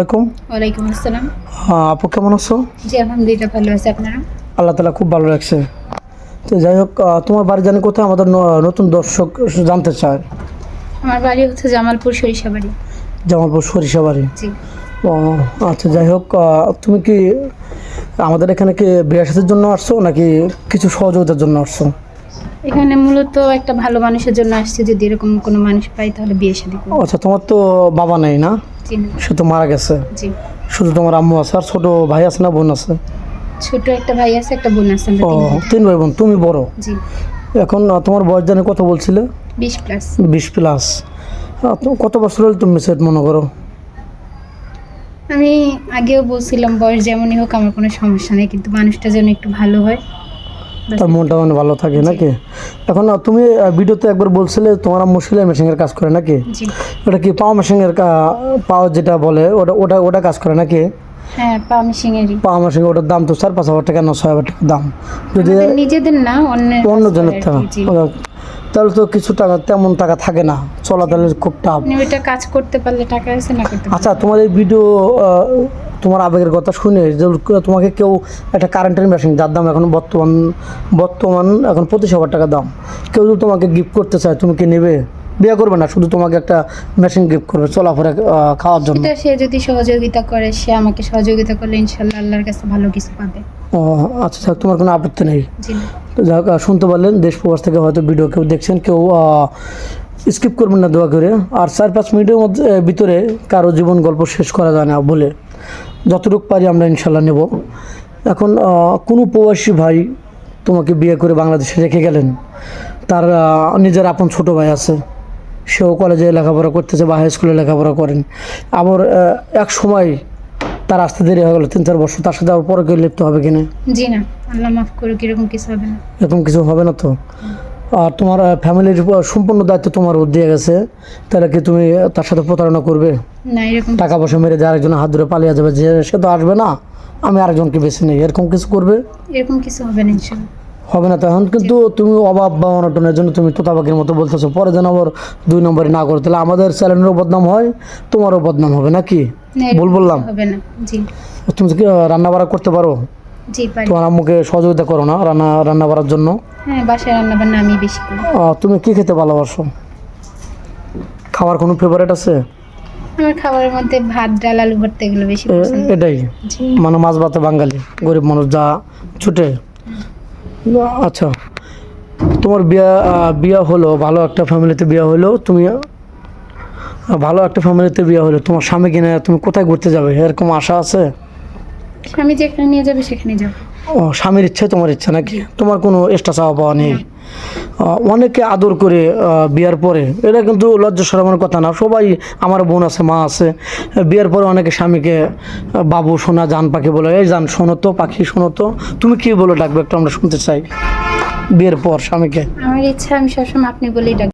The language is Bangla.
ওয়ালাইকুম আসসালাম। আপু কেমন আছো? জি আলহামদুলিল্লাহ ভালো আছি, আপনারা? আল্লাহ তালা খুব ভালো লাগছে। তো যাই হোক, তোমার বাড়ি জানি কোথায়, আমাদের নতুন দর্শক জানতে চায়। আমার বাড়ি হচ্ছে জামালপুর সরিষাবাড়ি। জামালপুর সরিষাবাড়ি। জি। ও আচ্ছা, যাই হোক, তুমি কি আমাদের এখানে কি বিয়ে সাথের জন্য আসছো নাকি কিছু সহযোগিতার জন্য আসছো? এখানে মূলত একটা ভালো মানুষের জন্য আসছি, যদি এরকম কোনো মানুষ পাই তাহলে বিয়ে শাদী করব। আচ্ছা, তোমার তো বাবা নেই না? জি না। সে তো মারা গেছে। জি। শুধু তোমার আম্মু আছে, আর ছোট ভাই আছে না বোন আছে? ছোট একটা ভাই আছে, একটা বোন আছে, আমরা ও, তিন ভাই। 3 ভাই বোন, তুমি বড়। জি। এখন তোমার বয়স জানি কত বলছিলে? 20+। 20+। কত বছর হলে তুমি সেট মনে করো? আমি আগেও বলছিলাম বয়স যেমনই হোক আমার কোনো সমস্যা নেই, কিন্তু মানুষটা যেন একটু ভালো হয়। তার মনটা মানে ভালো থাকে নাকি? এখন তুমি ভিডিওতে একবার বলছিলে তোমার আম্মু সেলাই মেশিনের কাজ করে নাকি? জি। ওটা কি পাওয়া মেশিনের পাওয়া যেটা বলে ওটা ওটা ওটা কাজ করে নাকি? হ্যাঁ, পামিশিংয়েরই। পাওয়া মেশিন ওটার দাম তো 4-5 হাজার টাকা না 6 হাজার টাকা দাম। যদি আমাদের নিজেদের না, অন্যজনের টাকা, তাহলে তো কিছু টাকা, তেমন টাকা থাকে না, চলা তাহলে খুব টাফ। আপনি ওইটা কাজ করতে পারলে টাকা আছে, না করতে পারলে। আচ্ছা, তোমার এই ভিডিও, তোমার আবেগের কথা শুনে যে তোমাকে কেউ একটা কারেন্টের মেশিন যার দাম এখন বর্তমান এখন 25,000 টাকা দাম, কেউ যদি তোমাকে গিফট করতে চায়, তুমি কি নেবে? বিয়ে করবে না, শুধু তোমাকে একটা মেশিন গিফট করবে চলাফেরা খাওয়ার জন্য। এটা সে যদি সহযোগিতা করে, সে আমাকে সহযোগিতা করলে ইনশাল্লাহ আল্লাহর কাছে ভালো কিছু পাবে। ও আচ্ছা, তোমার কোনো আপত্তি নেই? জি না। তো যাই হোক, শুনতে পারলেন, দেশ প্রবাস থেকে হয়তো ভিডিও কেউ দেখছেন, কেউ স্কিপ করবেন না দোয়া করে। আর 4-5 মিনিটের মধ্যে ভিতরে কারো জীবন গল্প শেষ করা যায় না বলে যতটুকু পারি আমরা ইনশাল্লাহ নেব। এখন কোনো প্রবাসী ভাই তোমাকে বিয়ে করে বাংলাদেশে রেখে গেলেন, তার নিজের আপন ছোট ভাই আছে, সেও কলেজে লেখাপড়া করতেছে বা হাই স্কুলে লেখাপড়া করেন, আবার এক সময় তার আসতে দেরি হয়ে গেলো 3-4 বছর, তার সাথে আবার পরে কেউ লিপ্ত হবে কিনা? জি না, আল্লাহ মাফ করুক, এরকম কিছু হবে না। এরকম কিছু হবে না তো? আর তোমার ফ্যামিলির সম্পূর্ণ দায়িত্ব তোমার উপর দিয়ে গেছে, তাহলে কি তুমি তার সাথে প্রতারণা করবে? না, এরকম টাকা পয়সা মেরে দিয়ে আরেকজন হাত ধরে পালিয়ে যাবে, যে সে তো আসবে না, আমি আরেকজনকে বেছে নিই, এরকম কিছু করবে? এরকম কিছু হবে না ইনশাল্লাহ। হবে না। তখন কিন্তু তুমি অভাব বা অনটনের জন্য তুমি তোতাপাখির মতো বলতেছো, পরে যেন আবার 2 নম্বরে না করো, তাহলে আমাদের চ্যানেলেরও বদনাম হয়, তোমারও বদনাম হবে নাকি? না, এরকম ভুল বললাম? কিছু হবে না। জি। তুমি কি রান্না বাড়া করতে পারো? জি পারি। তোমার আম্মুকে সহযোগিতা করো না রান্না বাড়ার জন্য? হ্যাঁ, বাসায় রান্না বান্না আমি বেশি করি। তুমি কি খেতে ভালোবাসো? খাবার কোনো ফেভারিট আছে? আমার খাবারের মধ্যে ভাত, ডাল, আলু ভর্তা এগুলো বেশি পছন্দ। এটাই মানে মাছ ভাতে বাঙালি গরিব মানুষ যা ছুটে। আচ্ছা, তোমার বিয়া হলো ভালো একটা ফ্যামিলিতে, বিয়া হলো তুমি ভালো একটা ফ্যামিলিতে বিয়ে হলো, তোমার স্বামী কিনা তুমি কোথায় ঘুরতে যাবে এরকম আশা আছে? স্বামী যেখানে নিয়ে যাবে সেখানে যাবো। ও, স্বামীর ইচ্ছে তোমার ইচ্ছা নাকি? তোমার কোনো এক্সট্রা চাওয়া পাওয়া নেই? অনেকে আদর করে বিয়ার পরে, এটা কিন্তু লজ্জা শরমের কথা না, সবাই, আমার বোন আছে, মা আছে, বিয়ার পরে অনেকে স্বামীকে বাবু সোনা জান পাখি বলে, এই জান শোনো তো, পাখি শোনো তো, তুমি কি বলে ডাকবে একটু আমরা শুনতে চাই বিয়ের পর স্বামীকে? আমার ইচ্ছা আমি সবসময় আপনি বলেই ডাকি।